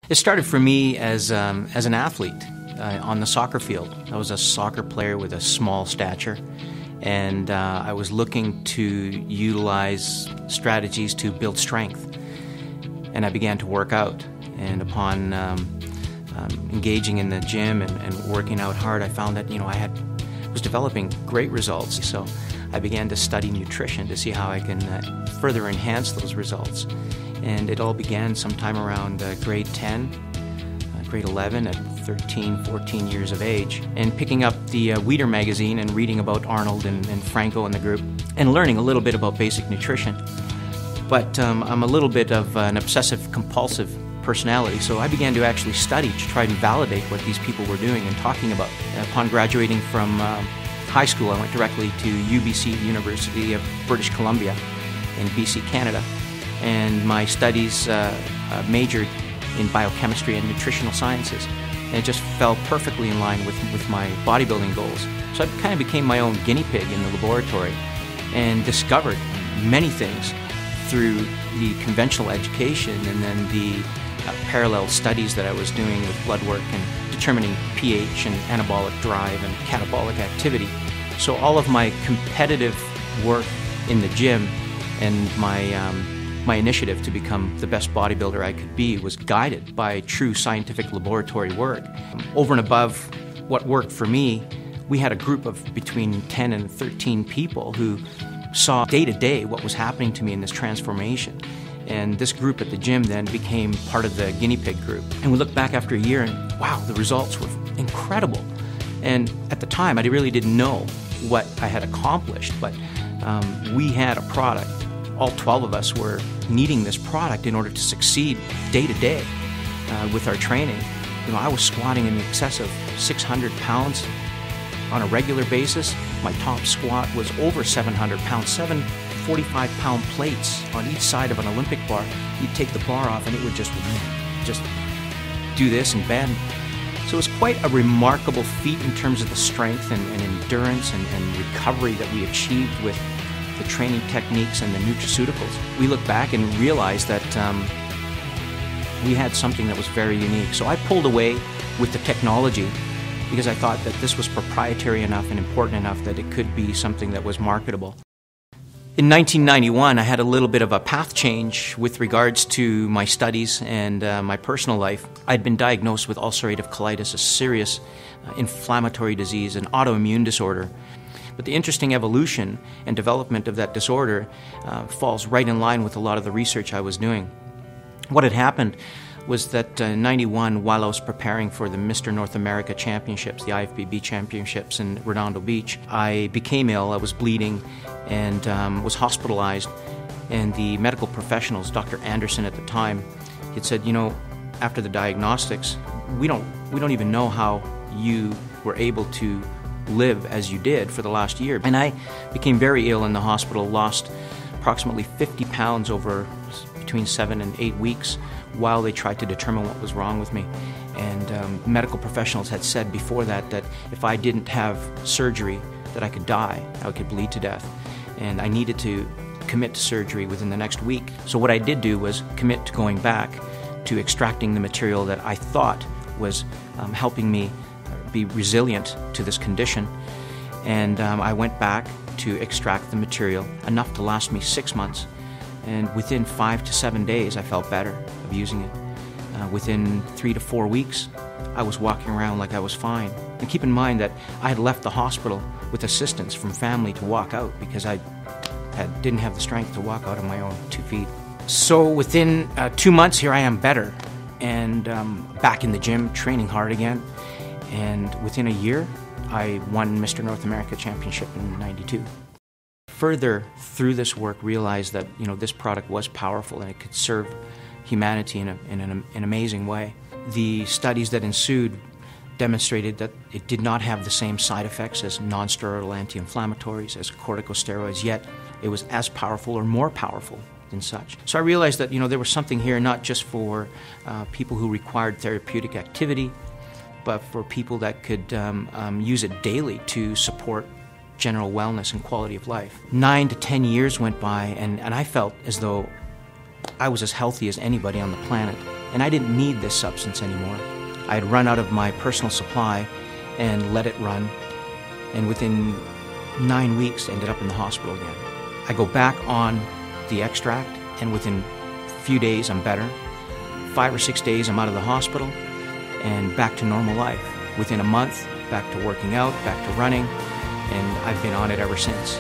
It started for me as an athlete on the soccer field. I was a soccer player with a small stature, and I was looking to utilize strategies to build strength. And I began to work out. And upon engaging in the gym and working out hard, I found that I was developing great results. So I began to study nutrition to see how I can further enhance those results. And it all began sometime around grade 10, grade 11 at 13, 14 years of age, and picking up the Weeder magazine and reading about Arnold and Franco and the group, and learning a little bit about basic nutrition. But I'm a little bit of an obsessive-compulsive personality, so I began to actually study to try and validate what these people were doing and talking about. Upon graduating from high school, I went directly to UBC, University of British Columbia in BC, Canada, and my studies majored in biochemistry and nutritional sciences. And it just fell perfectly in line with my bodybuilding goals. So I kind of became my own guinea pig in the laboratory and discovered many things through the conventional education and then the parallel studies that I was doing with blood work and determining pH and anabolic drive and catabolic activity. So all of my competitive work in the gym and my initiative to become the best bodybuilder I could be was guided by true scientific laboratory work. Over and above what worked for me, we had a group of between 10 and 13 people who saw day to day what was happening to me in this transformation. And this group at the gym then became part of the guinea pig group. And we looked back after a year and wow, the results were incredible. And at the time, I really didn't know what I had accomplished, but we had a product. All 12 of us were needing this product in order to succeed day to day with our training. I was squatting in excess of 600 pounds on a regular basis. My top squat was over 700 pounds, 7 45-pound plates on each side of an Olympic bar. You'd take the bar off and it would just do this and bend. So it was quite a remarkable feat in terms of the strength and endurance and recovery that we achieved with the training techniques and the nutraceuticals. We look back and realize that we had something that was very unique. So I pulled away with the technology because I thought that this was proprietary enough and important enough that it could be something that was marketable. In 1991, I had a little bit of a path change with regards to my studies and my personal life. I'd been diagnosed with ulcerative colitis, a serious inflammatory disease, an autoimmune disorder. But the interesting evolution and development of that disorder falls right in line with a lot of the research I was doing. What had happened was that in '91, while I was preparing for the Mr. North America Championships, the IFBB Championships in Redondo Beach, I became ill. I was bleeding and was hospitalized. And the medical professionals, Dr. Anderson at the time, had said, after the diagnostics, we don't even know how you were able to live as you did for the last year. And I became very ill in the hospital, lost approximately 50 pounds over between 7 and 8 weeks while they tried to determine what was wrong with me. And medical professionals had said before that if I didn't have surgery, that I could die, I could bleed to death. And I needed to commit to surgery within the next week. So what I did do was commit to going back to extracting the material that I thought was helping me be resilient to this condition. And I went back to extract the material, enough to last me 6 months. And within 5 to 7 days, I felt better of using it. Within 3 to 4 weeks, I was walking around like I was fine. And keep in mind that I had left the hospital with assistance from family to walk out because I didn't have the strength to walk out on my own 2 feet. So within 2 months, here I am better and back in the gym, training hard again. And within a year, I won Mr. North America Championship in '92. Further through this work, realized that this product was powerful and it could serve humanity in an amazing way. The studies that ensued demonstrated that it did not have the same side effects as non-steroidal anti-inflammatories, as corticosteroids, yet it was as powerful or more powerful than such. So I realized that there was something here not just for people who required therapeutic activity, but for people that could use it daily to support general wellness and quality of life. 9 to 10 years went by, and I felt as though I was as healthy as anybody on the planet. and I didn't need this substance anymore. I had run out of my personal supply and let it run, and within 9 weeks ended up in the hospital again. I go back on the extract, and within a few days I'm better. 5 or 6 days I'm out of the hospital and back to normal life. Within a month, back to working out, back to running, and I've been on it ever since.